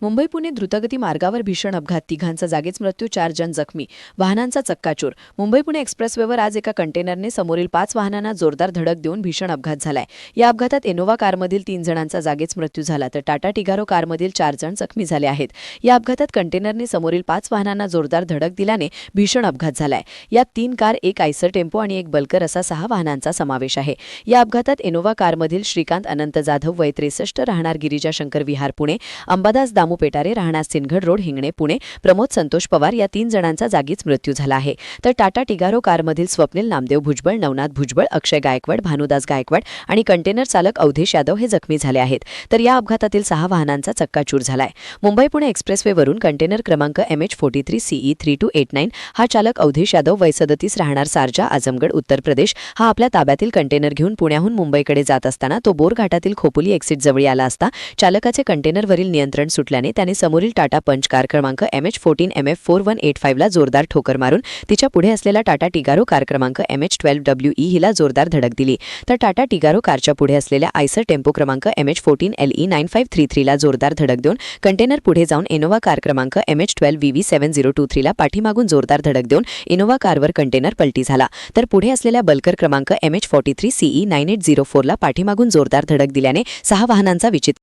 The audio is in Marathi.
मुंबई पुणे द्रुतगती मार्गावर भीषण अपघात, तिघांचा जागीच मृत्यू, 4 जण जखमी, वाहनांचा चक्काचूर. मुंबई पुणे एक्सप्रेसवेवर आज एका कंटेनरने समोरील 5 वाहनांना जोरदार धडक देऊन भीषण अपघात झालाय. या अपघातात इनोव्हा कारमधील 3 जणांचा जागीच मृत्यू झाला, तर टाटा टिगारो कारमधील 4 जण जखमी झाले आहेत. या अपघातात कंटेनरने समोरील 5 वाहनांना जोरदार धडक दिल्याने भीषण अपघात झालाय. यात 3 कार, एक आयसर टेम्पो आणि एक बल्कर असा 6 वाहनांचा समावेश आहे. या अपघातात इनोव्हा कारमधील श्रीकांत अनंत जाधव वय 63 राहणार गिरिजा शंकर विहार पुणे, अंबादास दामू पेटारे राहणार सिंदगड रोड हिंगणे पुणे, प्रमोद संतोष पवार या 3 जणांचा जागीच मृत्यू झाला आहे. तर टाटा टिगारो कारमधील स्वप्नील नामदेव भुजबळ, नवनाथ भुजबळ, अक्षय गायकवाड, भानुदास गायकवाड आणि कंटेनर चालक अवधेश यादव हे जखमी झाले आहेत. तर या अपघातातील 6 वाहनांचा चक्काचूर झालाय. मुंबई पुणे एक्सप्रेसवेवरून कंटेनर क्रमांक MH43CE 3289 हा चालक अवधेश यादव वय 37 राहणार सारजा आजमगड उत्तर प्रदेश हा आपल्या ताब्यातील कंटेनर घेऊन पुण्याहून मुंबईकडे जात असताना तो बोर घाटातील खोपोली एक्झिट जवळ आला असता चालकाचे कंटेनरवरील नियंत्रण सुटल्याने त्याने समोरील टाटा पंच कार क्रमांक MH14MF4185 ला जोरदार ठोकर मारून तिच्या पुढे असलेला टाटा टिगारो कार क्रमांक MH12WE हिला जोरदार धडक दिली. तर टाटा टिगारो कारच्या पुढे असलेल्या आयसर टेम्पो क्रमांक MH14LE9533 ला जोरदार धडक देऊन कंटेनर पुढे जाऊन इनोव्हा कार क्रमांक MH12VV7023 ला पाठीमागून जोरदार धडक देऊन इनोव्हा कारवर कंटेनर पलटी झाला. तर पुढे असलेल्या बल्कर क्रमांक MH43CE9804 ला पाठीमागून जोरदार धडक दिल्याने 6 वाहनांचा विचित्र